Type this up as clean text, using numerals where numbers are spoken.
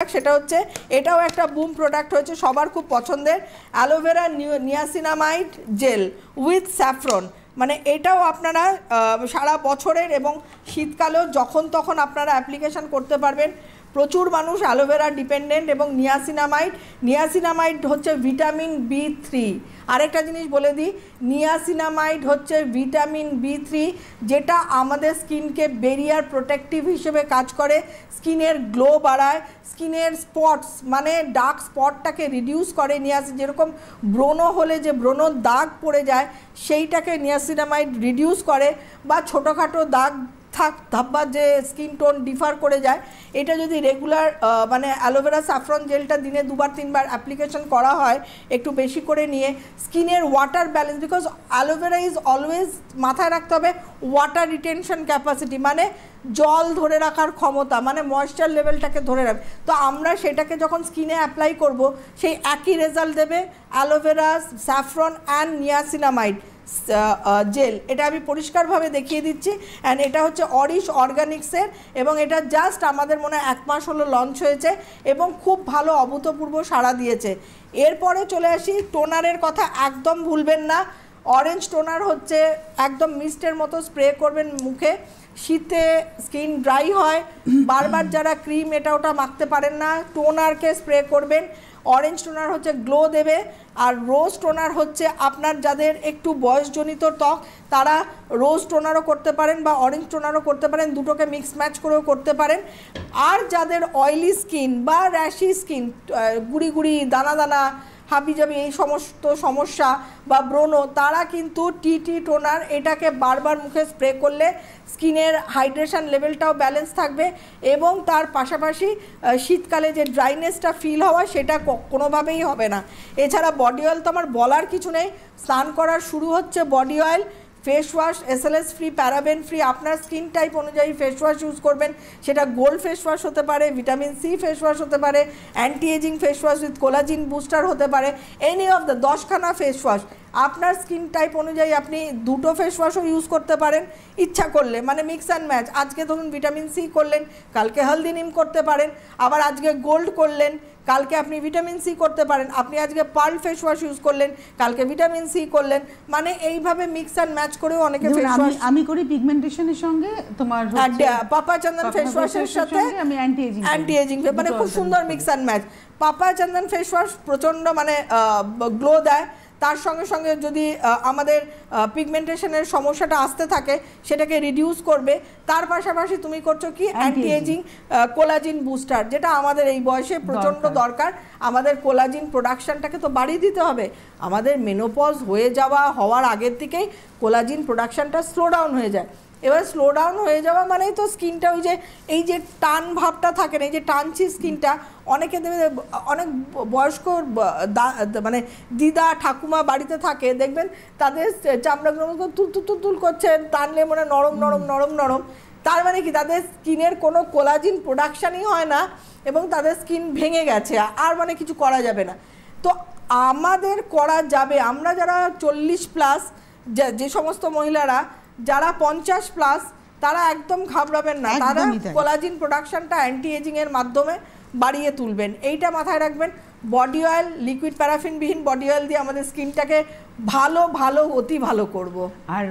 সেটা হচ্ছে এটাও একটা বুম প্রোডাক্ট হয়েছে সবার খুব পছন্দের aloe vera niacinamide gel with saffron. মানে এটাও আপনারা সারা বছরের এবং শীতকালেও যখন তখন আপনারা অ্যাপ্লিকেশন করতে পারবেন। প্রচুর মানুষ অ্যালোভেরা ডিপেন্ডেন্ট এবং নিয়াসিনামাইড হচ্ছে ভিটামিন B3। আরেকটা জিনিস বলে দিই, নিয়াসিনামাইড হচ্ছে ভিটামিন B3 যেটা আমাদের স্কিনকে ব্যারিয়ার প্রোটেক্টিভ হিসেবে কাজ করে, স্কিনের গ্লো বাড়ায়, স্কিনের স্পটস মানে ডার্ক স্পটটাকে রিডিউস করে। যেরকম ব্রণ হলে যে ব্রণর দাগ পড়ে যায় সেইটাকে নিয়াসিনামাইড রিডিউস করে, বা ছোটোখাটো দাগ ধাব্বা যে স্কিন টোন ডিফার করে যায়, এটা যদি রেগুলার মানে অ্যালোভেরা স্যাফরন জেলটা দিনে 2-3 বার অ্যাপ্লিকেশন করা হয় একটু বেশি করে নিয়ে, স্কিনের water balance, because aloe vera is always মাথায় রাখতে হবে ওয়াটার রিটেনশন ক্যাপাসিটি মানে জল ধরে রাখার ক্ষমতা, মানে ময়েশ্চার লেভেলটাকে ধরে রাখবে। তো আমরা সেটাকে যখন স্কিনে অ্যাপ্লাই করব সেই একই রেজাল্ট দেবে aloe vera saffron and niacinamide gel. এটা আমি পরিষ্কারভাবে দেখিয়ে দিচ্ছি। অ্যান্ড এটা হচ্ছে অরিশ অর্গানিক্সের এবং এটা জাস্ট আমাদের মনে হয় 1 মাস হলো লঞ্চ হয়েছে এবং খুব ভালো অভূতপূর্ব সাড়া দিয়েছে। এরপরে চলে আসি টোনারের কথা, একদম ভুলবেন না। অরেঞ্জ টোনার হচ্ছে একদম মিস্টের মতো স্প্রে করবেন মুখে, শীতে স্কিন ড্রাই হয়, বারবার যারা ক্রিম এটা ওটা মাখতে পারেন না, টোনারকে স্প্রে করবেন। অরেঞ্জ টোনার হচ্ছে গ্লো দেবে, আর রোজ টোনার হচ্ছে আপনার যাদের একটু বয়সজনিত ত্বক তারা রোজ টোনারও করতে পারেন বা অরেঞ্জ টোনারও করতে পারেন, দুটোকে মিক্স ম্যাচ করেও করতে পারেন। আর যাদের অয়েলি স্কিন বা র্যাশি স্কিন, গুড়ি গুড়ি দানা দানা হাবিজাবি এই সমস্ত সমস্যা বা ব্রণ, তারা কিন্তু টি টোনার এটাকে বারবার মুখে স্প্রে করলে স্কিনের হাইড্রেশন লেভেলটাও ব্যালেন্স থাকবে এবং তার পাশাপাশি শীতকালে যে ড্রাইনেসটা ফিল হওয়া সেটা কোনোভাবেই হবে না। এছাড়া বডি অয়েল তো আমার বলার কিছু নেই, স্নান করার শুরু হচ্ছে body oil, face wash SLS free, paraben free. আপনার স্কিন টাইপ অনুযায়ী ফেস ওয়াশ ইউজ করবেন, সেটা গোল্ড ফেস ওয়াশ হতে পারে, ভিটামিন সি ফেস ওয়াশ হতে পারে, anti ageing face wash with collagen booster হতে পারে, এনি অফ দ্য 10খানা ফেস ওয়াশ। আপনার স্কিন টাইপ অনুযায়ী আপনি 2টো ফেস ওয়াশও ইউজ করতে পারেন ইচ্ছা করলে, মানে মিক্স অ্যান্ড ম্যাচ। আজকে ধরুন ভিটামিন সি করলেন, কালকে হলদি নিম করতে পারেন, আবার আজকে গোল্ড করলেন, কালকে আপনি ভিটামিন সি করতে পারেন। আপনি আজকে পার্ল ফেস ওয়াশ ইউজ করলেন, কালকে ভিটামিন সি করলেন, মানে এইভাবে মিক্স অ্যান্ড ম্যাচ করেও অনেকে ফেস ওয়াশ। আমি করি পিগমেন্টেশনের সঙ্গে তোমার পাপা চন্দন ফেস ওয়াশের সাথে আমি অ্যান্টি এজিং মানে খুব সুন্দর mix and match. Papa Chandan face wash প্রচণ্ড মানে গ্লো দেয়, তার সঙ্গে সঙ্গে যদি আমাদের পিগমেন্টেশনের সমস্যাটা আসতে থাকে সেটাকে রিডিউস করবে। তার পাশাপাশি তুমি করছো কি অ্যান্টি এজিং কোলাজিন বুস্টার, যেটা আমাদের এই বয়সে প্রচণ্ড দরকার। আমাদের কোলাজিন প্রোডাকশানটাকে তো বাড়িয়ে দিতে হবে। আমাদের মেনোপজ হওয়ার আগের থেকেই কোলাজিন প্রোডাকশানটা স্লো ডাউন হয়ে যায়। এবার স্লো ডাউন হয়ে যাওয়া মানেই তো স্কিনটা ওই যে এই যে টান ভাবটা থাকে না, এই যে টানছি স্কিনটা, অনেকে অনেক বয়স্ক মানে দিদা ঠাকুমা বাড়িতে থাকে, দেখবেন তাদের চামড়াগুলো তুল করছে, টানলে মনে নরম নরম নরম নরম। তার মানে কি তাদের স্কিনের কোনো কোলাজিন প্রোডাকশানই হয় না এবং তাদের স্কিন ভেঙে গেছে, আর মানে কিছু করা যাবে না। তো আমাদের করা যাবে, আমরা যারা 40+, যে সমস্ত মহিলারা যারা 50+, তারা একদম ঘাবড়াবেন না, তারা কোলাজিন প্রোডাকশনটা অ্যান্টি এজিংয়ের মাধ্যমে বাড়িয়ে তুলবেন। এইটা মাথায় রাখবেন। বডি অয়েল, লিকুইড প্যারাফিনবিহীন বডি অয়েল দিয়ে আমাদের স্কিনটাকে ভালো অতি ভালো করব। আর